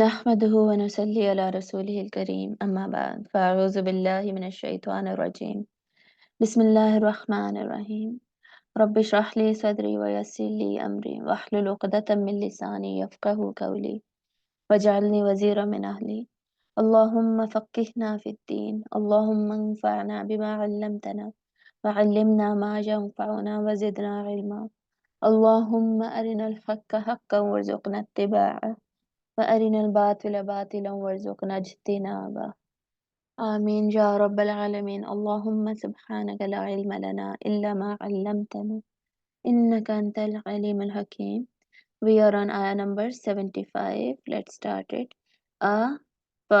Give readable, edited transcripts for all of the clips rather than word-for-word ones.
نحمده ونصلي على رسوله الكريم أما بعد فأعوذ بالله من الشيطان الرجيم بسم الله الرحمن الرحيم رب اشرح لي صدري ويسر لي أمري واحلل عقدة من لساني يفقه قولي واجعلني وزيرا من أهلي اللهم فقهنا في الدين اللهم انفعنا بما علمتنا وعلمنا ما ينفعنا وزدنا علما اللهم أرنا الحق حقا وارزقنا اتباعه وأرنا الباطل باطلا وارزقنا اجتنابه آمين يا رب العالمين اللهم سبحانك لا علم لنا إلا ما علمتنا إنك أنت العليم الحكيم. We are on ayah number 75. Let's start it. A ف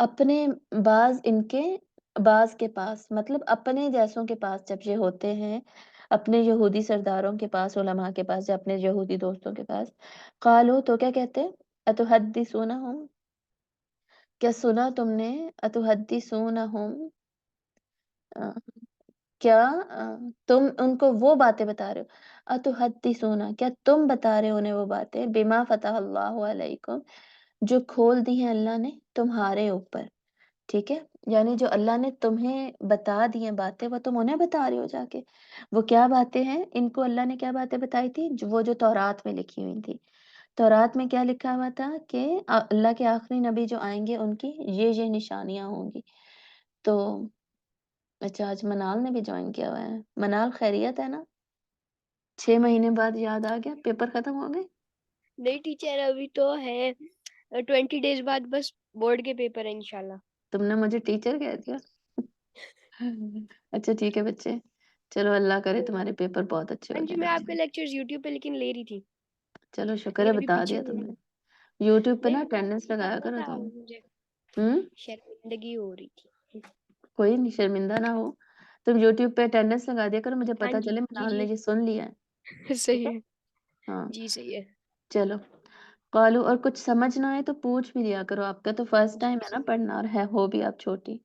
اپنے بعض کے پاس، مطلب اپنے جیسوں کے پاس جب یہ ہوتے ہیں، اپنے یہودی سرداروں کے پاس، علماء کے پاس یا اپنے یہودی دوستوں کے پاس، قالو تو کیا کہتے ہیں، اتحدثونہم، کیا سنا تم نے، اتحدثونہم، آ، کیا تم ان کو وہ باتیں بتا رہے ہو، اتحدثونا، کیا تم بتا رہے ہو انہیں وہ باتیں، بما فتح اللہ علیکم، جو کھول دی ہیں اللہ نے تمہارے اوپر، ٹھیک ہے، یعنی جو اللہ نے تمہیں بتا دی ہیں باتیں، وہ تم انہیں بتا رہے ہو جا کے، وہ کیا باتیں ہیں، ان کو اللہ نے کیا باتیں بتائی تھی، وہ جو تورات میں لکھی ہوئی تھی، تورات میں کیا لکھا ہوا تھا کہ اللہ کے آخری نبی جو آئیں گے ان کی یہ نشانیاں ہوں گی، تو اچھا آج منال نے بھی جوائن کیا ہوا ہے، منال خیریت ہے نا، 6 مہینے بعد یاد آ گیا، پیپر ختم ہو گئے، نہیں ٹیچر ابھی تو ہے 20 days بعد بس بورڈ کے پیپر ہیں انشاءاللہ. تم نے مجھے ٹیچر کہہ دیا، اچھا ٹھیک ہے بچے، چلو اللہ کرے تمہارے پیپر بہت اچھے ہاں ہو جی جائیں میں آپ بچے، کے لیکچرز یوٹیوب پہ لیکن لے رہی تھی. چلو شکر ہے یہ ابھی بتا پیچھے دیا ہو تم گئی. نے، یوٹیوب پہ نہیں نا مجھے اٹینڈنس لگایا کرو پتا تم، مجھے ہوں، شرمندگی ہو رہی تھی. کوئی نہیں شرمندہ نہ ہو، تم یوٹیوب پہ اٹینڈنس لگا دیا کرو، مجھے ہاں پتا جی چلے جی منال جی نے یہ سن لیا ہے، ٹھیک ہے، صحیح ہے. ہاں جی صحیح ہے. چلو، قالو، اور کچھ سمجھ نہ آئے تو پوچھ بھی لیا کرو، آپ کا تو فرسٹ جی ٹائم ہے نا پڑھنا، اور ہے ہو بھی آپ چھوٹی،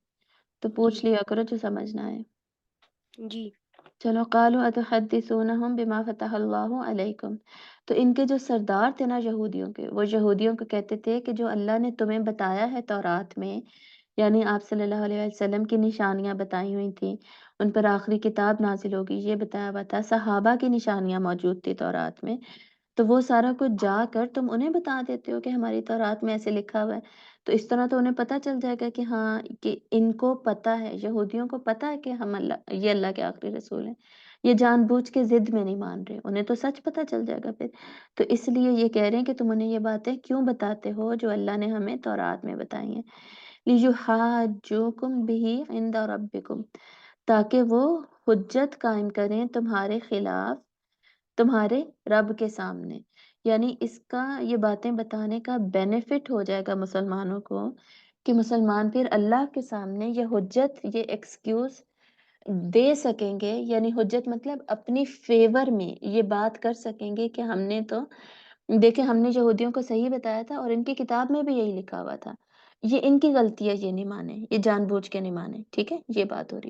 تو جی پوچھ لیا کرو جو سمجھ نہ آئے، جی چلو، قالوا اتحدثونہم بما فتح اللہ علیکم، تو ان کے جو سردار تھے نا یہودیوں کے، وہ یہودیوں کو کہتے تھے کہ جو اللہ نے تمہیں بتایا ہے تورات میں، یعنی آپ صلی اللہ علیہ وسلم کی نشانیاں بتائی ہوئی تھیں، ان پر آخری کتاب نازل ہوگی یہ بتایا ہوا تھا، صحابہ کی نشانیاں موجود تھی تورات میں، تو وہ سارا کچھ جا کر تم انہیں بتا دیتے ہو کہ ہماری تورات میں ایسے لکھا ہوا ہے، تو اس طرح تو انہیں پتہ چل جائے گا کہ ہاں کہ ان کو پتہ ہے، یہودیوں کو پتہ ہے کہ ہم یہ اللہ کے آخری رسول ہیں، یہ جان بوجھ کے ضد میں نہیں مان رہے، انہیں تو سچ پتہ چل جائے گا پھر، تو اس لیے یہ کہہ رہے ہیں کہ تم انہیں یہ باتیں کیوں بتاتے ہو جو اللہ نے ہمیں تورات میں بتائی ہیں، لِيُحَاجُّوكُم بِهِ عِندَ رَبِّكُم، تاکہ وہ حجت قائم کریں تمہارے خلاف تمہارے رب کے سامنے، یعنی اس کا یہ باتیں بتانے کا بینیفٹ ہو جائے گا مسلمانوں کو کہ مسلمان پھر اللہ کے سامنے یہ حجت، یہ ایکسکیوز دے سکیں گے، یعنی حجت مطلب اپنی فیور میں یہ بات کر سکیں گے کہ ہم نے تو دیکھیں ہم نے یہودیوں کو صحیح بتایا تھا اور ان کی کتاب میں بھی یہی لکھا ہوا تھا، یہ ان کی غلطی ہے، یہ نہیں مانے، یہ جان بوجھ کے نہیں مانے، ٹھیک ہے، یہ بات ہو رہی،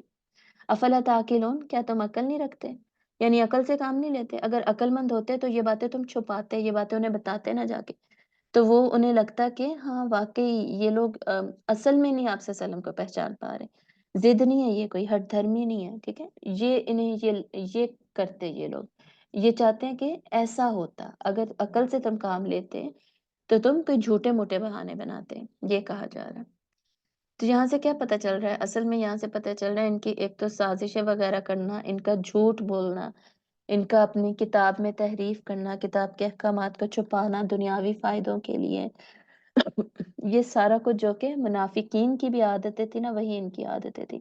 افلا تعقلون، کیا تم عقل نہیں رکھتے، یعنی عقل سے کام نہیں لیتے، اگر عقل مند ہوتے تو یہ باتیں تم چھپاتے، یہ باتیں انہیں بتاتے نہ جا کے، تو وہ انہیں لگتا کہ ہاں واقعی یہ لوگ اصل میں نہیں آپ سے وسلم کو پہچان پا رہے، ضد نہیں ہے، یہ کوئی ہٹ دھرمی نہیں ہے، ٹھیک ہے، یہ انہیں یہ کرتے یہ لوگ، یہ چاہتے ہیں کہ ایسا ہوتا، اگر عقل سے تم کام لیتے تو تم کوئی جھوٹے موٹے بہانے بناتے، یہ کہا جا رہا ہے، تو یہاں سے کیا پتا چل رہا ہے، اصل میں یہاں سے پتا چل رہا ہے ان کی ایک تو سازشیں وغیرہ کرنا، ان کا جھوٹ بولنا، ان کا اپنی کتاب میں تحریف کرنا، کتاب کے احکامات کو چھپانا دنیاوی فائدوں کے لیے، یہ سارا کچھ جو کہ منافقین کی بھی عادتیں تھی نا، وہی ان کی عادتیں تھی،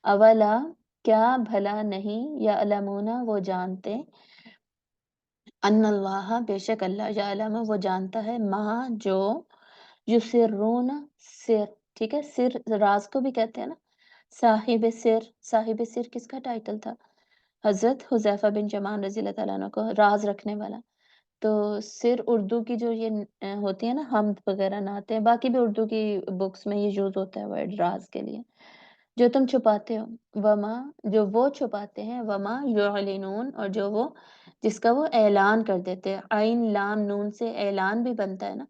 اولا، کیا بھلا نہیں، یا علمونا، وہ جانتے، ان اللہ، بے شک اللہ، یعلم، وہ جانتا ہے، ما، جو یسرون، سر، ٹھیک ہے، سر راز کو بھی کہتے ہیں نا، صاحب سر کس کا ٹائٹل تھا، حضرت حذیفہ بن جمان رضی اللہ تعالیٰ عنہ کو، راز رکھنے والا، تو سر اردو کی جو یہ ہوتی ہے نا حمد وغیرہ نعتیں، باقی بھی اردو کی بکس میں یہ یوز ہوتا ہے ورڈ راز کے لیے، جو تم چھپاتے ہو، وما، جو وہ چھپاتے ہیں، وما یعلنون، اور جو وہ جس کا وہ اعلان کر دیتے ہیں، عین لام نون سے اعلان بھی بنتا ہے نا،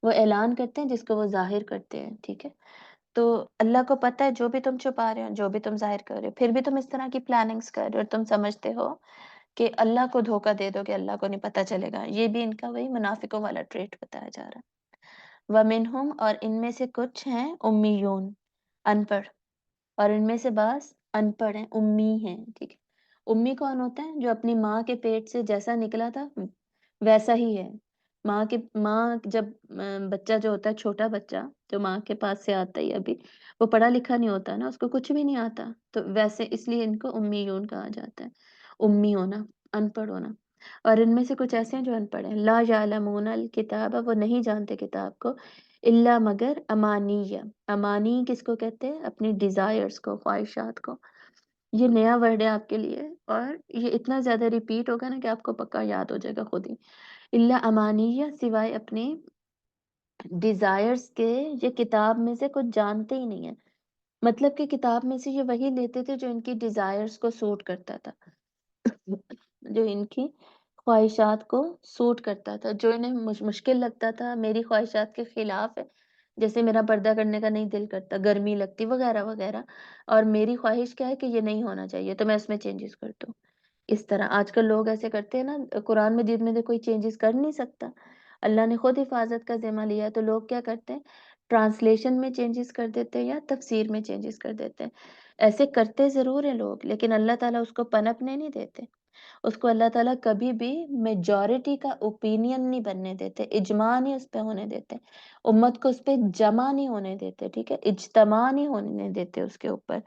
وہ اعلان کرتے ہیں جس کو وہ ظاہر کرتے ہیں، ٹھیک ہے، تو اللہ کو پتہ ہے جو بھی تم چھپا رہے ہو، جو بھی تم ظاہر کر رہے ہو، پھر بھی تم اس طرح کی پلاننگز کر رہے ہو اور تم سمجھتے ہو کہ اللہ کو دھوکا دے دو کہ اللہ کو نہیں پتہ چلے گا، یہ بھی ان کا وہی منافقوں والا ٹریٹ بتایا جا رہا ہے، وَمِنْهُمْ، اور ان میں سے کچھ ہیں امیون، ان پڑھ، اور ان میں سے بعض ان پڑھ ہیں، امی ہیں، ٹھیک ہے، امی کون ہوتا ہے، جو اپنی ماں کے پیٹ سے جیسا نکلا تھا ویسا ہی ہے، ماں جب بچہ جو ہوتا ہے چھوٹا بچہ جو ماں کے پاس سے آتا ہی ابھی وہ پڑھا لکھا نہیں ہوتا نا، اس کو کچھ بھی نہیں آتا، تو ویسے اس لیے ان کو امیون کہا جاتا ہے، امی ہونا، ان پڑھ ہونا، اور ان میں سے کچھ ایسے ہیں جو ان پڑھ ہیں، لا یعلمون الکتاب، وہ نہیں جانتے کتاب کو، الا مگر امانیہ، امانی کس کو کہتے ہیں؟ اپنی ڈیزائرز کو، خواہشات کو. یہ نیا ورڈ ہے آپ کے لیے، اور یہ اتنا زیادہ ریپیٹ ہوگا نا کہ آپ کو پکا یاد ہو جائے گا خود ہی. الا امانیہ، سوائے اپنی ڈیزائرز کے، یہ کتاب میں سے کچھ جانتے ہی نہیں ہیں. مطلب کہ کتاب میں سے یہ وہی لیتے تھے جو ان کی ڈیزائرز کو سوٹ کرتا تھا، جو ان کی خواہشات کو سوٹ کرتا تھا، جو انہیں مشکل لگتا تھا، میری خواہشات کے خلاف ہے. جیسے میرا پردہ کرنے کا نہیں دل کرتا، گرمی لگتی وغیرہ وغیرہ، اور میری خواہش کیا ہے کہ یہ نہیں ہونا چاہیے، تو میں اس میں چینجز کرتا ہوں. اس طرح آج کل لوگ ایسے کرتے ہیں نا، قرآن مجید میں تو کوئی چینجز کر نہیں سکتا، اللہ نے خود حفاظت کا ذمہ لیا ہے، تو لوگ کیا کرتے ہیں؟ ٹرانسلیشن میں چینجز کر دیتے ہیں یا تفسیر میں چینجز کر دیتے ہیں. ایسے کرتے ضرور ہیں لوگ، لیکن اللہ تعالیٰ اس کو پنپنے نہیں دیتے. اس کو اللہ تعالیٰ کبھی بھی میجورٹی کا اوپینین نہیں بننے دیتے، اجماع نہیں اس پہ ہونے دیتے، امت کو اس پہ جمع نہیں ہونے دیتے، ٹھیک ہے، اجتماع نہیں ہونے دیتے اس کے اوپر.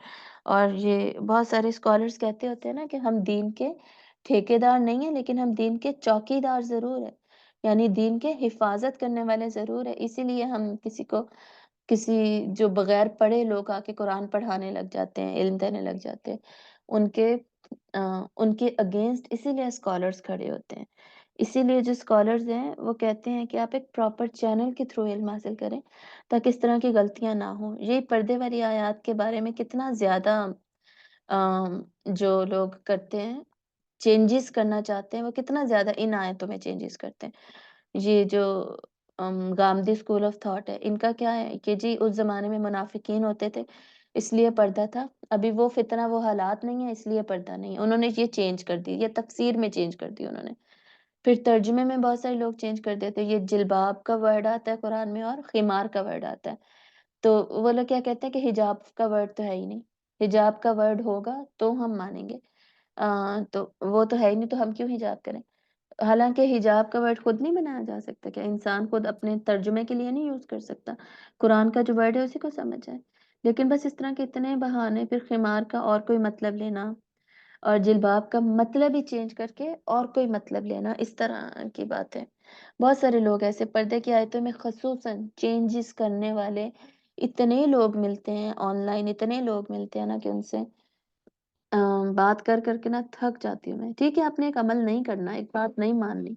اور یہ بہت سارے اسکالرس کہتے ہوتے ہیں نا کہ ہم دین کے ٹھیکیدار نہیں ہیں، لیکن ہم دین کے چوکیدار ضرور ہیں، یعنی دین کے حفاظت کرنے والے ضرور ہیں. اسی لیے ہم کسی جو بغیر پڑھے لوگ آ کے قرآن پڑھانے لگ جاتے ہیں، علم دینے لگ جاتے ہیں، ان کے ان کے اگینسٹ اسی لیے اسکالرس کھڑے ہوتے ہیں. اسی لیے جو اسکالرز ہیں وہ کہتے ہیں کہ آپ ایک پراپر چینل کے تھرو علم حاصل کریں تاکہ اس طرح کی غلطیاں نہ ہوں. یہ پردے والی آیات کے بارے میں کتنا زیادہ جو لوگ کرتے ہیں، چینجز کرنا چاہتے ہیں، وہ کتنا زیادہ ان آیتوں میں چینجز کرتے ہیں. یہ جو گامدی اسکول آف تھاٹ ہے، ان کا کیا ہے کہ جی اس زمانے میں منافقین ہوتے تھے اس لیے پردہ تھا، ابھی وہ فتنہ وہ حالات نہیں ہے اس لیے پردہ نہیں ہے. انہوں نے یہ چینج کر دی، یہ تفسیر میں چینج کر دی انہوں نے. پھر ترجمے میں بہت سارے لوگ چینج کر دیتے ہیں، یہ جلباب کا ورڈ آتا ہے قرآن میں اور خمار کا ورڈ آتا ہے، تو وہ لوگ کیا کہتے ہیں کہ حجاب کا ورڈ تو ہے ہی نہیں، حجاب کا ورڈ ہوگا تو ہم مانیں گے، تو وہ تو ہے ہی نہیں تو ہم کیوں حجاب کریں. حالانکہ حجاب کا ورڈ خود نہیں بنایا جا سکتا، کیا انسان خود اپنے ترجمے کے لیے نہیں یوز کر سکتا؟ قرآن کا جو ورڈ ہے اسی کو سمجھ جائے. لیکن بس اس طرح کے اتنے بہانے، پھر خمار کا اور کوئی مطلب لینا، اور جلباب کا مطلب ہی چینج کر کے اور کوئی مطلب لینا، اس طرح کی بات ہے. بہت سارے لوگ ایسے پردے کی آیتوں میں خصوصاً چینجز کرنے والے اتنے لوگ ملتے ہیں آن لائن، اتنے لوگ ملتے ہیں نا کہ ان سے بات کر کر کے نا تھک جاتی ہوں میں. ٹھیک ہے آپ نے ایک عمل نہیں کرنا، ایک بات نہیں ماننی،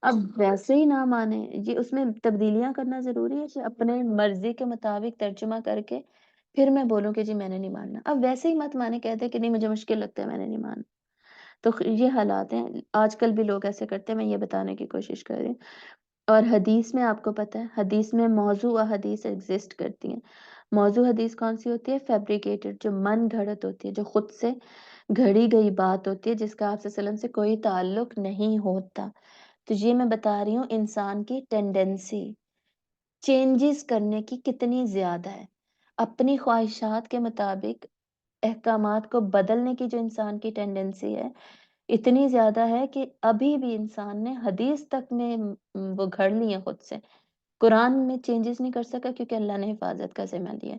اب ویسے ہی نہ مانے، یہ اس میں تبدیلیاں کرنا ضروری ہے کہ اپنے مرضی کے مطابق ترجمہ کر کے پھر میں بولوں کہ جی میں نے نہیں ماننا. اب ویسے ہی مت مانے، کہتے کہ نہیں مجھے مشکل لگتا ہے میں نے نہیں ماننا. تو یہ حالات ہیں، آج کل بھی لوگ ایسے کرتے ہیں، میں یہ بتانے کی کوشش کر رہی ہوں. اور حدیث میں آپ کو پتہ ہے، حدیث میں موضوع حدیث ایگزسٹ کرتی ہیں. موضوع حدیث کون سی ہوتی ہے؟ فیبریکیٹڈ، جو من گھڑت ہوتی ہے، جو خود سے گھڑی گئی بات ہوتی ہے جس کا آپ صلی اللہ علیہ وسلم سے کوئی تعلق نہیں ہوتا. تو یہ میں بتا رہی ہوں انسان کی ٹینڈنسی چینجز کرنے کی کتنی زیادہ ہے، اپنی خواہشات کے مطابق احکامات کو بدلنے کی جو انسان کی ٹینڈنسی ہے اتنی زیادہ ہے کہ ابھی بھی انسان نے حدیث تک میں وہ گھڑ لی ہے خود سے. قرآن میں چینجز نہیں کر سکا کیونکہ اللہ نے حفاظت کا ذمہ لیا ہے،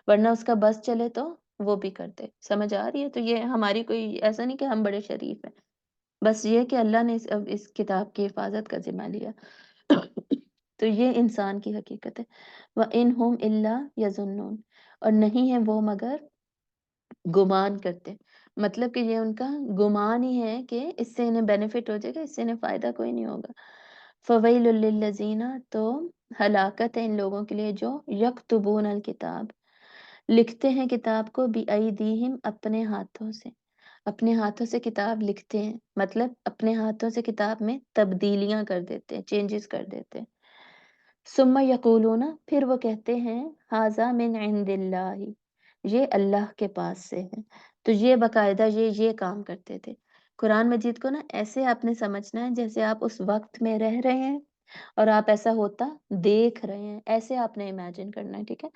ورنہ اس کا بس چلے تو وہ بھی کرتے. سمجھ آ رہی ہے؟ تو یہ ہماری کوئی ایسا نہیں کہ ہم بڑے شریف ہیں، بس یہ کہ اللہ نے اس کتاب کی حفاظت کا ذمہ لیا. تو یہ انسان کی حقیقت ہے. وَإِنْ هُمْ إِلَّا يَظُنُّونَ، اور نہیں ہے وہ مگر گمان کرتے. مطلب کہ یہ ان کا گمان ہی ہے کہ اس سے انہیں بینیفٹ ہو جائے گا، اس سے انہیں فائدہ کوئی نہیں ہوگا. فَوَيْلٌ لِّلَّذِينَ، تو ہلاکت ہے ان لوگوں کے لیے جو یکتبون الکتاب، لکھتے ہیں کتاب کو، بِأَيْدِيهِمْ، اپنے ہاتھوں سے، اپنے ہاتھوں سے کتاب لکھتے ہیں، مطلب اپنے ہاتھوں سے کتاب میں تبدیلیاں کر دیتے ہیں، چینجز کر دیتے ہیں. ثم یقولون، پھر وہ کہتے ہیں، ھذا من عند اللہ، یہ اللہ کے پاس سے ہے. تو یہ باقاعدہ یہ کام کرتے تھے. قرآن مجید کو نا ایسے آپ نے سمجھنا ہے جیسے آپ اس وقت میں رہ رہے ہیں اور آپ ایسا ہوتا دیکھ رہے ہیں، ایسے آپ نے امیجن کرنا ہے. ٹھیک ہے،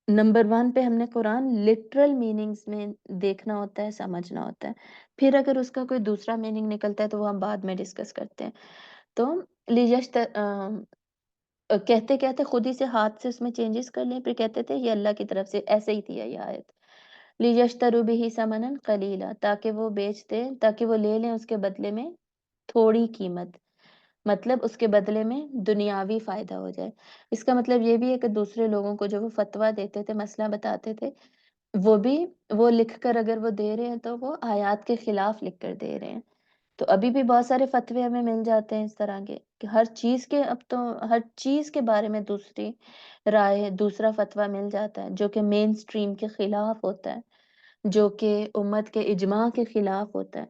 نمبر 1 پہ ہم نے قرآن لٹرل میننگز میں دیکھنا ہوتا ہے، سمجھنا ہوتا ہے. پھر اگر اس کا کوئی دوسرا میننگ نکلتا ہے تو وہ ہم بعد میں ڈسکس کرتے ہیں. تو لیجشت کہتے کہتے خود ہی سے ہاتھ سے اس میں چینجز کر لیں، پھر کہتے تھے یہ اللہ کی طرف سے ایسے ہی تھی یہ آیت. لیشتروا بہ ثمنا قلیلا، تاکہ وہ بیچ دیں، تاکہ وہ لے لیں اس کے بدلے میں تھوڑی قیمت، مطلب اس کے بدلے میں دنیاوی فائدہ ہو جائے۔ اس کا مطلب یہ بھی ہے کہ دوسرے لوگوں کو جو وہ فتویٰ دیتے تھے، مسئلہ بتاتے تھے، وہ بھی وہ لکھ کر اگر وہ دے رہے ہیں تو وہ آیات کے خلاف لکھ کر دے رہے ہیں۔ تو ابھی بھی بہت سارے فتوے ہمیں مل جاتے ہیں اس طرح کے کہ ہر چیز کے، اب تو ہر چیز کے بارے میں دوسری رائے، دوسرا فتویٰ مل جاتا ہے جو کہ مین سٹریم کے خلاف ہوتا ہے، جو کہ امت کے اجماع کے خلاف ہوتا ہے،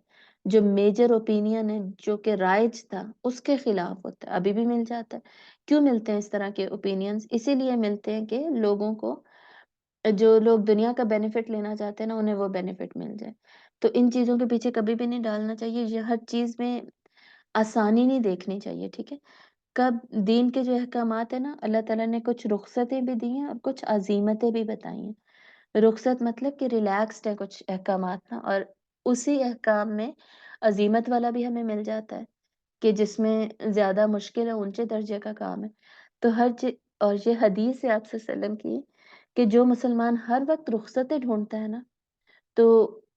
جو میجر اوپینین ہے، جو کہ رائج تھا اس کے خلاف ہوتا ہے، ابھی بھی مل جاتا ہے۔ کیوں ملتے ہیں اس طرح کے اوپینینز؟ اسی لیے ملتے ہیں کہ لوگوں کو، جو لوگ دنیا کا بینیفٹ لینا چاہتے ہیں نا، انہیں وہ بینیفٹ مل جائے۔ تو ان چیزوں کے پیچھے کبھی بھی نہیں ڈالنا چاہیے، یہ ہر چیز میں آسانی نہیں دیکھنی چاہیے، ٹھیک ہے؟ کب دین کے جو احکامات ہیں نا، اللہ تعالیٰ نے کچھ رخصتیں بھی دی ہیں اور کچھ عزیمتیں بھی بتائی ہیں۔ رخصت مطلب کہ ریلیکسڈ ہے کچھ احکامات نا، اور اسی احکام میں عزیمت والا بھی ہمیں مل جاتا ہے کہ جس میں زیادہ مشکل ہے، اونچے درجے کا کام ہے۔ تو ہر چیز، اور یہ حدیث ہے آپ صلی اللہ علیہ وسلم کی کہ جو مسلمان ہر وقت رخصتیں ڈھونڈتا ہے نا، تو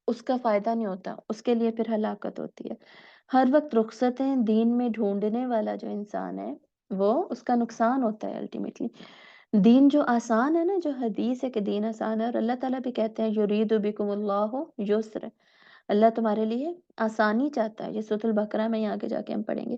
اس کا فائدہ نہیں ہوتا، اس کے لیے پھر ہلاکت ہوتی ہے۔ ہر وقت رخصتیں دین میں ڈھونڈنے والا جو انسان ہے، وہ اس کا نقصان ہوتا ہے الٹیمیٹلی۔ دین جو آسان ہے نا، جو حدیث ہے کہ دین آسان ہے، اور اللہ تعالیٰ بھی کہتے ہیں یرید بکم اللہ یسر، اللہ تمہارے لیے آسانی چاہتا ہے۔ یہ سورۃ البقرہ میں آگے جا کے ہم پڑھیں گے۔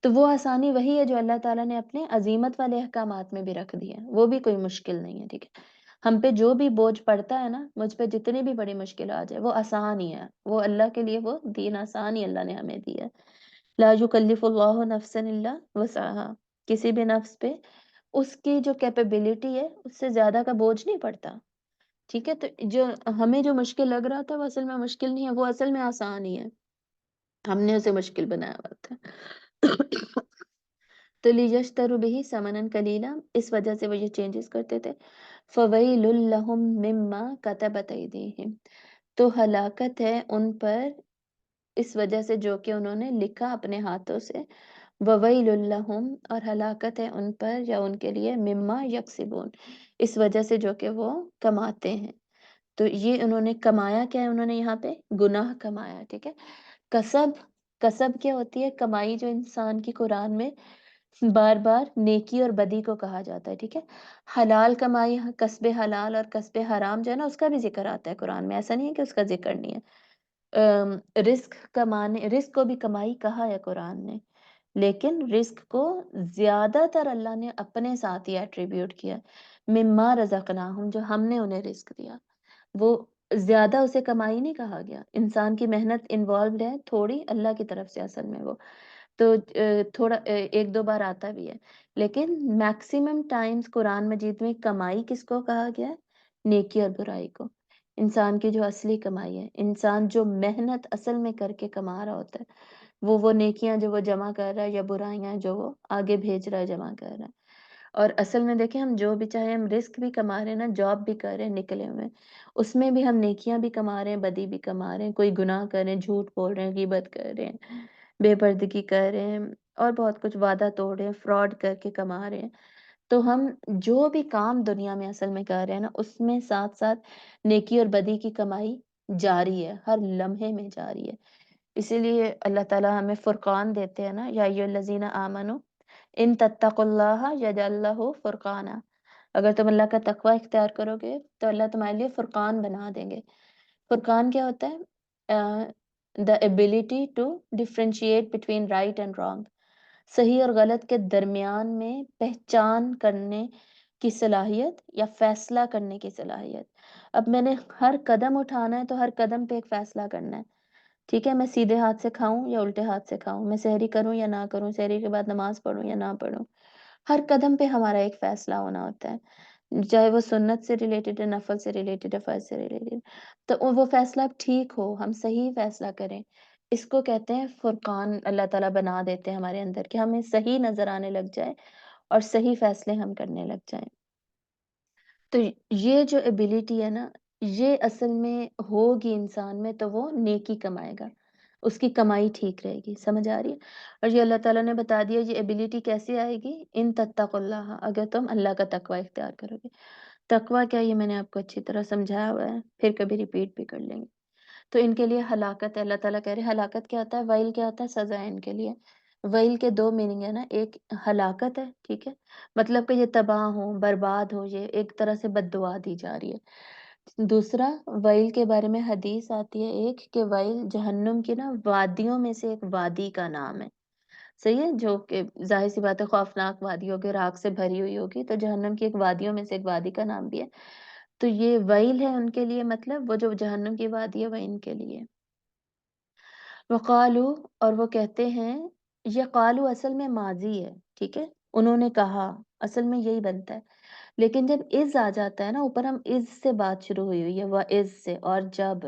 تو وہ آسانی وہی ہے جو اللہ تعالیٰ نے اپنے عزیمت والے احکامات میں بھی رکھ دی ہے، وہ بھی کوئی مشکل نہیں ہے، ٹھیک ہے؟ ہم پہ جو بھی بوجھ پڑتا ہے نا، مجھ پہ جتنی بھی بڑی مشکل آ جائے، وہ آسان ہی ہے، وہ اللہ کے لیے وہ دین آسان ہی اللہ نے ہمیں دیا ہے۔ لا یکلف اللہ نفسا الا وسعها، کسی بھی نفس پہ اس کی جو کیپیبلٹی ہے اس سے زیادہ کا بوجھ نہیں پڑتا، ٹھیک ہے؟ تو جو ہمیں جو مشکل لگ رہا تھا وہ اصل میں مشکل نہیں ہے، وہ اصل میں آسان ہی ہے، ہم نے اسے مشکل بنایا ہوا تھا۔ تو لیشتروا به ثمنا قلیلا، اس وجہ سے وہ یہ چینجز کرتے تھے۔ فویل لہم مما کتبت ایدیہم، تو ہلاکت ہے ان پر اس وجہ سے جو کہ انہوں نے لکھا اپنے ہاتھوں سے۔ وویل لہم، اور ہلاکت ہے ان پر یا ان کے لیے، مما یکسبون، اس وجہ سے جو کہ وہ کماتے ہیں۔ تو یہ انہوں نے کمایا کیا ہے؟ انہوں نے یہاں پہ گناہ کمایا، ٹھیک ہے؟ کسب، کسب کیا ہوتی ہے؟ کمائی جو انسان کی قرآن میں بار بار نیکی اور بدی کو کہا جاتا ہے، ٹھیک ہے؟ حلال کمائی، کسب حلال، اور کسب حرام جو ہے نا، اس کا بھی ذکر آتا ہے قرآن میں، ایسا نہیں ہے کہ اس کا ذکر نہیں ہے۔ رزق کمانے، رزق کو بھی کمائی کہا ہے قرآن نے، لیکن رزق کو زیادہ تر اللہ نے اپنے ساتھ ہی ایٹریبیوٹ کیا، مما رزقناہم، جو ہم نے انہیں رزق دیا، وہ زیادہ اسے کمائی نہیں کہا گیا۔ انسان کی محنت انوالوڈ ہے تھوڑی، اللہ کی طرف سے اصل میں وہ تو تھوڑا ایک دو بار آتا بھی ہے، لیکن میکسیمم ٹائمز قرآن مجید میں کمائی کس کو کہا گیا ہے؟ نیکی اور برائی کو۔ انسان کی جو اصلی کمائی ہے، انسان جو محنت اصل میں کر کے کما رہا ہوتا ہے، وہ نیکیاں جو وہ جمع کر رہا ہے، یا برائیاں جو وہ آگے بھیج رہا ہے، جمع کر رہا ہے۔ اور اصل میں دیکھیں، ہم جو بھی چاہے، ہم رزق بھی کما رہے ہیں نا، جاب بھی کر رہے ہیں نکلے ہوئے، اس میں بھی ہم نیکیاں بھی کما رہے ہیں، بدی بھی کما رہے ہیں، کوئی گناہ کر رہے ہیں، جھوٹ بول رہے ہیں، غیبت کر رہے ہیں، بے پردگی کر رہے ہیں، اور بہت کچھ، وعدہ توڑ رہے ہیں، فراڈ کر کے کما رہے ہیں۔ تو ہم جو بھی کام دنیا میں اصل میں کر رہے ہیں نا، اس میں ساتھ ساتھ نیکی اور بدی کی کمائی جاری ہے، ہر لمحے میں جاری ہے۔ اسی لیے اللہ تعالیٰ ہمیں فرقان دیتے ہیں نا، یا ایھا الذین آمنو ان تتقوا اللہ یجعل لہ فرقانا، اگر تم اللہ کا تقوی اختیار کرو گے تو اللہ تمہارے لیے فرقان بنا دیں گے۔ فرقان کیا ہوتا ہے؟ The ability to differentiate between right and wrong، صحیح اور غلط کے درمیان میں پہچان کرنے کی صلاحیت، یا فیصلہ کرنے کی صلاحیت۔ اب میں نے ہر قدم اٹھانا ہے تو ہر قدم پہ ایک فیصلہ کرنا ہے، ٹھیک ہے؟ میں سیدھے ہاتھ سے کھاؤں یا الٹے ہاتھ سے کھاؤں، میں سحری کروں یا نہ کروں، سحری کے بعد نماز پڑھوں یا نہ پڑھوں، ہر قدم پہ ہمارا ایک فیصلہ ہونا ہوتا ہے، چاہے وہ سنت سے ریلیٹڈ ہے، نفل سے ریلیٹڈ ہے، فرض سے ریلیٹڈ، تو وہ فیصلہ اب ٹھیک ہو، ہم صحیح فیصلہ کریں، اس کو کہتے ہیں فرقان۔ اللہ تعالیٰ بنا دیتے ہیں ہمارے اندر کہ ہمیں صحیح نظر آنے لگ جائے اور صحیح فیصلے ہم کرنے لگ جائیں۔ تو یہ جو ایبیلٹی ہے نا، یہ اصل میں ہوگی انسان میں تو وہ نیکی کمائے گا، اس کی کمائی ٹھیک رہے گی، سمجھ آ رہی ہے؟ اور یہ اللہ تعالیٰ نے بتا دیا یہ ایبیلٹی کیسے آئے گی، ان تتقوا اللہ، اگر تم اللہ کا تقوی اختیار کرو گے۔ تقوی کیا، یہ میں نے آپ کو اچھی طرح سمجھایا ہوا ہے، پھر کبھی ریپیٹ بھی کر لیں گے۔ تو ان کے لیے ہلاکت ہے۔ اللہ تعالیٰ کہہ رہے ہیں ہلاکت کیا ہوتا ہے، ویل کیا ہوتا ہے، سزا ہے ان کے لیے۔ ویل کے دو میننگ ہے نا، ایک ہلاکت ہے، ٹھیک ہے، مطلب کہ یہ تباہ ہو، برباد ہو، یہ ایک طرح سے بد دعا دی جا رہی ہے۔ دوسرا، ویل کے بارے میں حدیث آتی ہے ایک، کہ ویل جہنم کی نا وادیوں میں سے ایک وادی کا نام ہے، صحیح ہے، جو کہ ظاہر سی بات ہے خوفناک وادی ہوگی، راکھ سے بھری ہوئی ہوگی، تو جہنم کی ایک وادیوں میں سے ایک وادی کا نام بھی ہے۔ تو یہ ویل ہے ان کے لیے، مطلب وہ جو جہنم کی وادی ہے وہ ان کے لیے۔ وقالو، اور وہ کہتے ہیں، یہ قالو اصل میں ماضی ہے، ٹھیک ہے، انہوں نے کہا، اصل میں یہی بنتا ہے، لیکن جب از آ جاتا ہے نا اوپر، ہم از سے بات شروع ہوئی ہوئی ہے، وہ از سے، اور جب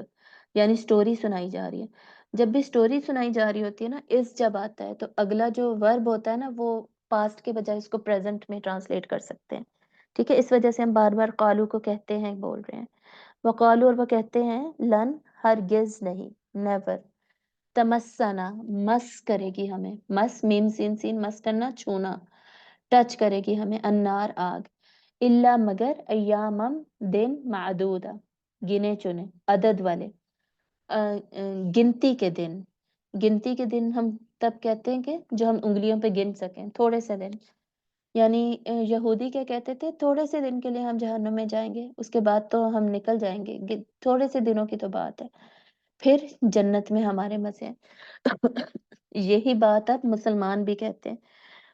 یعنی سٹوری سنائی جا رہی ہے، جب بھی سٹوری سنائی جا رہی ہوتی ہے نا، از جب آتا ہے تو اگلا جو ورب ہوتا ہے نا وہ پاسٹ کے بجائے اس کو پریزنٹ میں ٹرانسلیٹ کر سکتے ہیں، ٹھیک ہے، اس وجہ سے ہم بار بار قالو کو کہتے ہیں، بول رہے ہیں۔ وقالو، اور وہ کہتے ہیں، لن، ہرگز نہیں، نیور، تمسنا، مس کرے گی ہمیں، مس میم سین سین، مس کرنا، چھونا، ٹچ کرے گی ہمیں، النار، آگ، الا مگر، ایامم، دن، معدودہ، گنے چنے، عدد والے، گنتی کے دن، گنتی کے دن ہم تب کہتے ہیں کہ جو ہم انگلیوں پہ گن سکیں، تھوڑے سے دن، یعنی یہودی کیا کہتے تھے، تھوڑے سے دن کے لیے ہم جہنم میں جائیں گے، اس کے بعد تو ہم نکل جائیں گے، تھوڑے سے دنوں کی تو بات ہے، پھر جنت میں ہمارے مزے ہیں۔ یہی بات اب مسلمان بھی کہتے ہیں۔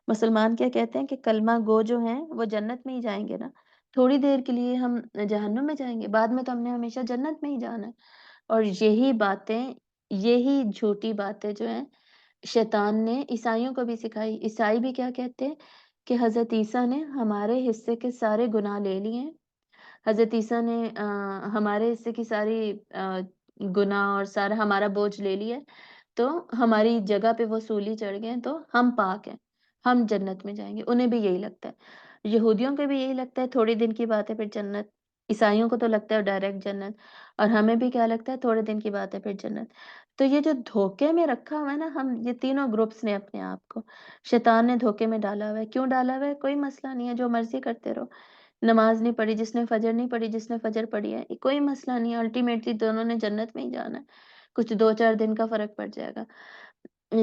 مسلمان کیا کہتے ہیں کہ کلمہ گو جو ہیں وہ جنت میں ہی جائیں گے نا، تھوڑی دیر کے لیے ہم جہنم میں جائیں گے، بعد میں تو ہم نے ہمیشہ جنت میں ہی جانا ہے۔ اور یہی باتیں، یہی جھوٹی باتیں جو ہیں شیطان نے عیسائیوں کو بھی سکھائی۔ عیسائی بھی کیا کہتے ہیں کہ حضرت عیسیٰ نے ہمارے حصے کے سارے گناہ لے لیے ہیں، حضرت عیسیٰ نے ہمارے حصے کی ساری گناہ اور سارا ہمارا بوجھ لے لیا ہے، تو ہماری جگہ پہ وہ سولی چڑھ گئے ہیں، تو ہم پاک ہیں، ہم جنت میں جائیں گے۔ انہیں بھی یہی لگتا ہے، یہودیوں کو بھی یہی لگتا ہے، تھوڑی دن کی بات ہے پھر جنت، عیسائیوں کو تو لگتا ہے ڈائریکٹ جنت، اور ہمیں بھی کیا لگتا ہے، تھوڑے دن کی بات ہے پھر جنت۔ تو یہ جو دھوکے میں رکھا ہوا ہے نا، ہم یہ تینوں گروپس نے اپنے آپ کو، شیطان نے دھوکے میں ڈالا ہوا ہے۔ کیوں ڈالا ہوا ہے؟ کوئی مسئلہ نہیں ہے، جو مرضی کرتے رہو، نماز نہیں پڑھی جس نے، فجر نہیں پڑھی جس نے، فجر پڑھی ہے، کوئی مسئلہ نہیں ہے، الٹیمیٹلی دونوں نے جنت میں ہی جانا ہے، کچھ دو چار دن کا فرق پڑ جائے گا،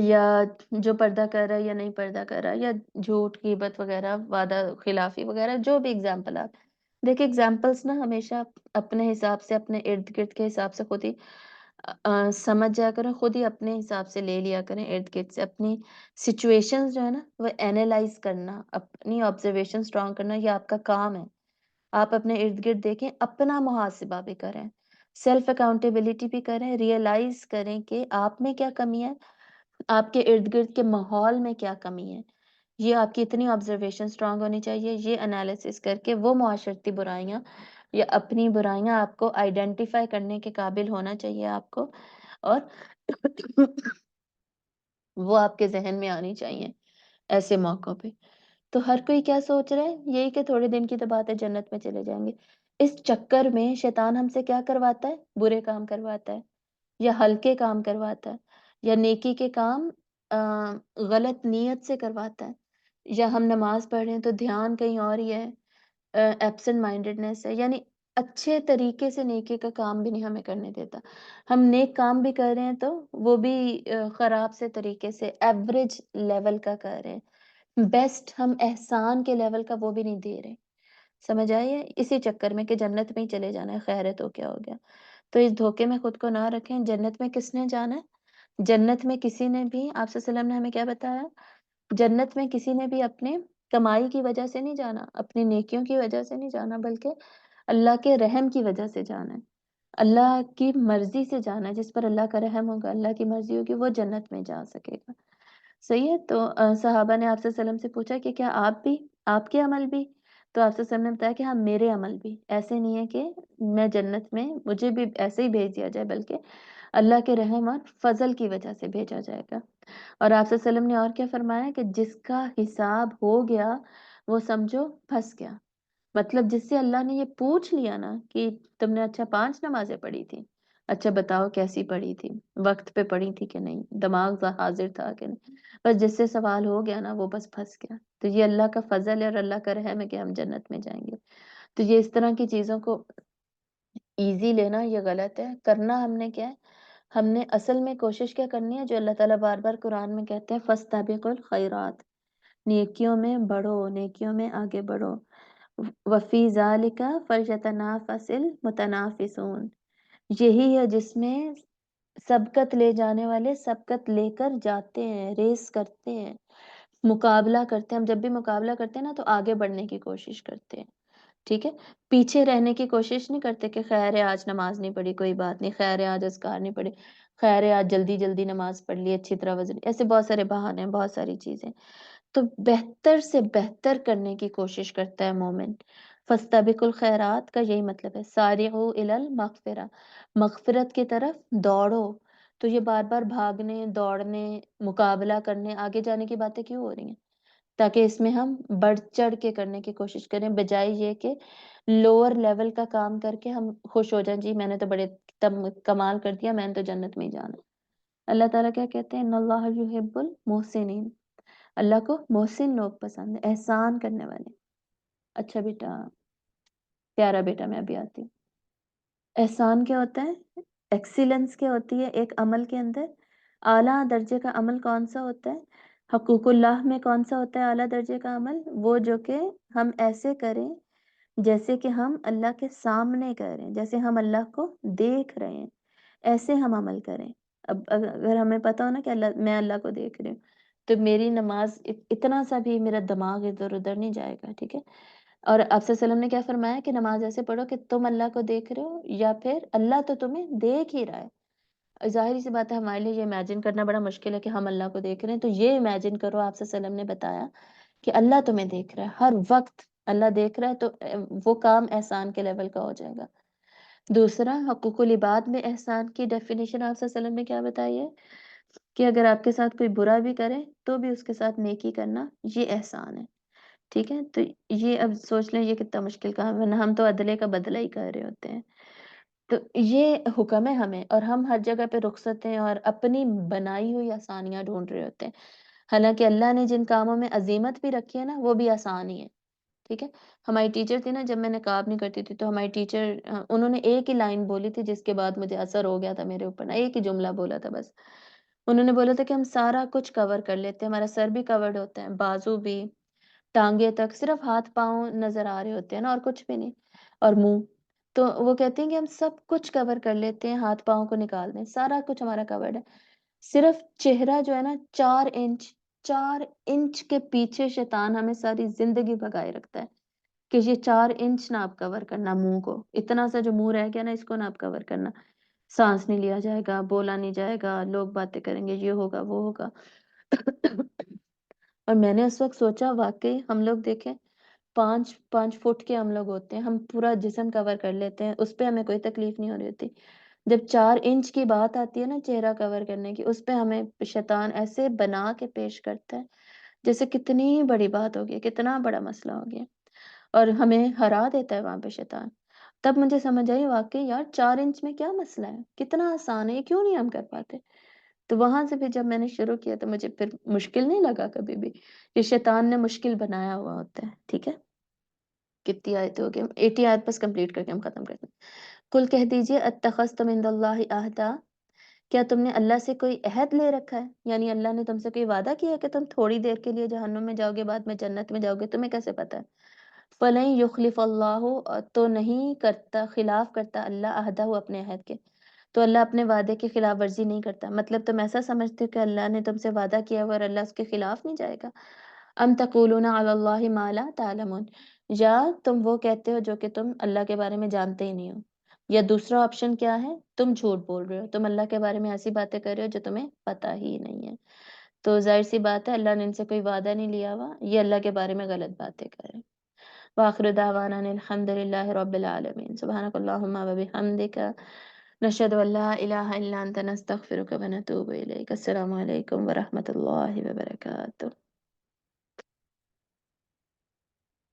یا جو پردہ کر رہا ہے یا نہیں پردہ کر رہا، یا جھوٹ، غیبت وغیرہ، وعدہ خلافی وغیرہ، جو بھی اگزامپل آپ دیکھیں، اگزامپلس نا ہمیشہ اپنے حساب سے، اپنے ارد گرد کے حساب سے خود ہی سمجھ جایا کریں، خود ہی اپنے حساب سے لے لیا کریں، ارد گرد سے اپنی سچویشنز جو ہے نا وہ اینالائز کرنا، اپنی آبزرویشن اسٹرانگ کرنا، یہ آپ کا کام ہے۔ آپ اپنے ارد گرد دیکھیں، اپنا محاسبہ بھی کریں، سیلف اکاؤنٹیبلٹی بھی کریں، ریئلائز کریں کہ آپ میں کیا کمی ہے، آپ کے ارد گرد کے ماحول میں کیا کمی ہے، یہ آپ کی اتنی آبزرویشن اسٹرانگ ہونی چاہیے، یہ انالیسس کر کے وہ معاشرتی برائیاں یا اپنی برائیاں آپ کو آئیڈینٹیفائی کرنے کے قابل ہونا چاہیے آپ کو، اور وہ آپ کے ذہن میں آنی چاہیے ایسے موقعوں پہ۔ تو ہر کوئی کیا سوچ رہا ہے، یہی کہ تھوڑے دن کی تو بات ہے، جنت میں چلے جائیں گے۔ اس چکر میں شیطان ہم سے کیا کرواتا ہے، برے کام کرواتا ہے، یا ہلکے کام کرواتا ہے، یا نیکی کے کام غلط نیت سے کرواتا ہے، یا ہم نماز پڑھ رہے ہیں تو دھیان کہیں اور ہی ہے، ایبسنٹ مائنڈڈنیس ہے، یعنی اچھے طریقے سے نیکی کا کام بھی نہیں ہمیں کرنے دیتا۔ ہم نیک کام بھی کر رہے ہیں تو وہ بھی خراب سے طریقے سے، ایوریج لیول کا کر رہے ہیں، بیسٹ ہم احسان کے لیول کا وہ بھی نہیں دے رہے، سمجھ آئیے، اسی چکر میں کہ جنت میں ہی چلے جانا ہے، خیر ہے تو کیا ہو گیا۔ تو اس دھوکے میں خود کو نہ رکھیں۔ جنت میں کس نے جانا ہے؟ جنت میں کسی نے بھی، آپ صلی اللہ علیہ وسلم نے ہمیں کیا بتایا، جنت میں کسی نے بھی اپنے کمائی کی وجہ سے نہیں جانا، اپنی نیکیوں کی وجہ سے نہیں جانا، بلکہ اللہ کے رحم کی وجہ سے جانا ہے، اللہ کی مرضی سے جانا ہے، جس پر اللہ کا رحم ہوگا، اللہ کی مرضی ہوگی، وہ جنت میں جا سکے گا، صحیح ہے۔ تو صحابہ نے آپ سے وسلم سے پوچھا کہ کیا آپ بھی، آپ کے عمل بھی؟ تو آپ سے وسلم نے بتایا کہ ہاں میرے عمل بھی، ایسے نہیں ہے کہ میں جنت میں مجھے بھی ایسے ہی بھیج دیا جائے، بلکہ اللہ کے رحم اور فضل کی وجہ سے بھیجا جائے گا۔ اور آپ صلی اللہ علیہ وسلم نے اور کیا فرمایا کہ جس کا حساب ہو گیا وہ سمجھو پھنس گیا، مطلب جس سے اللہ نے یہ پوچھ لیا نا کہ تم نے اچھا 5 نمازیں پڑھی تھی، اچھا بتاؤ کیسی پڑھی تھی، وقت پہ پڑھی تھی کہ نہیں، دماغ حاضر تھا کہ نہیں، بس جس سے سوال ہو گیا نا وہ بس پھنس گیا۔ تو یہ اللہ کا فضل ہے اور اللہ کا رحم ہے کہ ہم جنت میں جائیں گے۔ تو یہ اس طرح کی چیزوں کو ایزی لینا یہ غلط ہے، کرنا ہم نے کیا ہے، ہم نے اصل میں کوشش کیا کرنی ہے جو اللہ تعالیٰ بار بار قرآن میں کہتے ہیں فَاسْتَبِقُوا الْخَيْرَاتِ، نیکیوں میں بڑھو، نیکیوں میں آگے بڑھو، وَفِي ذَلِكَ فَلْيَتَنَافَسِ الْمُتَنَافِسُونَ، یہی ہے جس میں سبقت لے جانے والے سبقت لے کر جاتے ہیں، ریس کرتے ہیں، مقابلہ کرتے ہیں. ہم جب بھی مقابلہ کرتے ہیں نا تو آگے بڑھنے کی کوشش کرتے ہیں. ٹھیک ہے، پیچھے رہنے کی کوشش نہیں کرتے کہ خیر ہے آج نماز نہیں پڑھی کوئی بات نہیں، خیر ہے آج اذکار نہیں پڑھی، خیر ہے آج جلدی جلدی نماز پڑھ لی اچھی طرح وضو، ایسے بہت سارے بہانے ہیں، بہت ساری چیزیں. تو بہتر سے بہتر کرنے کی کوشش کرتا ہے مومن. فاستبقوا الخیرات کا یہی مطلب ہے، سارعوا الی المغفرہ، مغفرت کی طرف دوڑو. تو یہ بار بار بھاگنے دوڑنے مقابلہ کرنے آگے جانے کی باتیں کیوں ہو رہی ہیں؟ تاکہ اس میں ہم بڑھ چڑھ کے کرنے کی کوشش کریں، بجائے یہ کہ لوور لیول کا کام کر کے ہم خوش ہو جائیں، جی میں نے تو بڑے کمال کر دیا، میں نے تو جنت میں ہی جانا. اللہ تعالیٰ کیا کہتے ہیں، ان اللہ یحب المحسنین، اللہ کو محسن لوگ پسند ہے، احسان کرنے والے. اچھا بیٹا، پیارا بیٹا، میں ابھی آتی ہوں. احسان کیا ہوتا ہے؟ ایکسیلنس کیا ہوتی ہے ایک عمل کے اندر؟ اعلیٰ درجے کا عمل کون سا ہوتا ہے؟ حقوق اللہ میں کون سا ہوتا ہے اعلیٰ درجے کا عمل؟ وہ جو کہ ہم ایسے کریں جیسے کہ ہم اللہ کے سامنے کر رہے ہیں، جیسے ہم اللہ کو دیکھ رہے ہیں، ایسے ہم عمل کریں. اب اگر ہمیں پتا ہو نا کہ میں اللہ کو دیکھ رہی ہوں تو میری نماز اتنا سا بھی میرا دماغ ادھر ادھر نہیں جائے گا. ٹھیک ہے، اور آپ صلی اللہ علیہ وسلم نے کیا فرمایا کہ نماز ایسے پڑھو کہ تم اللہ کو دیکھ رہے ہو یا پھر اللہ تو تمہیں دیکھ ہی رہا ہے. ظاہری سی بات ہے ہمارے لیے یہ امیجن کرنا بڑا مشکل ہے کہ ہم اللہ کو دیکھ رہے ہیں. تو یہ امیجن کرو، آپ صلی اللہ علیہ وسلم نے بتایا کہ اللہ تمہیں دیکھ رہا ہے ہر وقت، اللہ دیکھ رہا ہے تو وہ کام احسان کے لیول کا ہو جائے گا. دوسرا، حقوق العباد میں احسان کی ڈیفینیشن آپ صلی اللہ علیہ وسلم نے کیا بتائی ہے کہ اگر آپ کے ساتھ کوئی برا بھی کرے تو بھی اس کے ساتھ نیکی کرنا، یہ احسان ہے. ٹھیک ہے، تو یہ اب سوچ لیں یہ کتنا مشکل کام ہے، ورنہ ہم تو عدلے کا بدلہ ہی کر رہے ہوتے ہیں. تو یہ حکم ہے ہمیں، اور ہم ہر جگہ پہ رخصتیں اور اپنی بنائی ہوئی آسانیاں ڈھونڈ رہے ہوتے ہیں، حالانکہ اللہ نے جن کاموں میں عظیمت بھی رکھی ہے نا وہ بھی آسان ہی ہے. ٹھیک ہے، ہماری ٹیچر تھی نا، جب میں نقاب نہیں کرتی تھی تو ہماری ٹیچر انہوں نے ایک ہی لائن بولی تھی جس کے بعد مجھے اثر ہو گیا تھا میرے اوپر نا، ایک ہی جملہ بولا تھا بس. انہوں نے بولا تھا کہ ہم سارا کچھ کور کر لیتے ہیں، ہمارا سر بھی کورڈ ہوتا ہے، بازو بھی، ٹانگے تک، صرف ہاتھ پاؤں نظر آ رہے ہوتے ہیں نا اور کچھ بھی نہیں، اور منہ. تو وہ کہتے ہیں کہ ہم سب کچھ کور کر لیتے ہیں، ہاتھ پاؤں کو نکال دیں سارا کچھ ہمارا کورڈ ہے، صرف چہرہ جو ہے نا 4 انچ، 4 انچ کے پیچھے شیطان ہمیں ساری زندگی بھگائے رکھتا ہے کہ یہ 4 انچ نہ آپ کور کرنا، منہ کو اتنا سا جو منہ رہ گیا نا اس کو نہ آپ کور کرنا، سانس نہیں لیا جائے گا، بولا نہیں جائے گا، لوگ باتیں کریں گے، یہ ہوگا وہ ہوگا. اور میں نے اس وقت سوچا واقعی ہم لوگ دیکھیں 5 5 فٹ کے ہم لوگ ہوتے ہیں، ہم پورا جسم کور کر لیتے ہیں، اس پہ ہمیں کوئی تکلیف نہیں ہو رہی ہوتی. جب 4 انچ کی بات آتی ہے نا چہرہ کور کرنے کی، اس پہ ہمیں شیطان ایسے بنا کے پیش کرتا ہے جیسے کتنی بڑی بات ہوگی، کتنا بڑا مسئلہ ہو گیا، اور ہمیں ہرا دیتا ہے وہاں پہ شیطان. تب مجھے سمجھ آئی واقعی یار 4 انچ میں کیا مسئلہ ہے، کتنا آسان ہے، یہ کیوں نہیں ہم کر پاتے. تو وہاں سے پھر جب میں نے شروع کیا تو مجھے پھر مشکل نہیں لگا کبھی بھی، یہ شیطان نے مشکل بنایا ہوا ہوتا ہے. ٹھیک ہے، کتنی آیتیں ہو گئی، 80 آیت بس کمپلیٹ کر کے ہم ختم کرتے ہیں. کل کہہ دیجئے اتخذتم عند اللہ عہدا، کیا تم نے اللہ سے کوئی عہد لے رکھا ہے، یعنی اللہ نے تم سے کوئی وعدہ کیا ہے کہ تم تھوڑی دیر کے لیے جہنم میں جاؤ گے بعد میں جنت میں جاؤ گے، تمہیں کیسے پتا ہے؟ فَلَن یخلف اللہ، تو نہیں کرتا، خلاف کرتا اللہ عہدہ اپنے عہد کے. تو اللہ اپنے وعدے کی خلاف ورزی نہیں کرتا. مطلب تم ایسا سمجھتے ہو کہ اللہ نے تم سے وعدہ کیا ہوا اور اللہ اس کے خلاف نہیں جائے گا؟ ام تقولون علی اللہ ما لا تعلمون، یا تم وہ کہتے ہو جو کہ تم اللہ کے بارے میں جانتے ہی نہیں ہو. یا دوسرا آپشن کیا ہے، تم جھوٹ بول رہے ہو، تم اللہ کے بارے میں ایسی باتیں کر رہے ہو جو تمہیں پتہ ہی نہیں ہے. تو ظاہر سی بات ہے اللہ نے ان سے کوئی وعدہ نہیں لیا ہوا، یہ اللہ کے بارے میں غلط باتیں کر رہے ہیں. وآخر دعوانا ان الحمد للہ رب العالمین. سبحانک اللہم و بحمدک، نشہد ان لا الہ الا انت، نستغفرک و نتوب الیک. السلام علیکم ورحمۃ اللہ وبرکاتہ.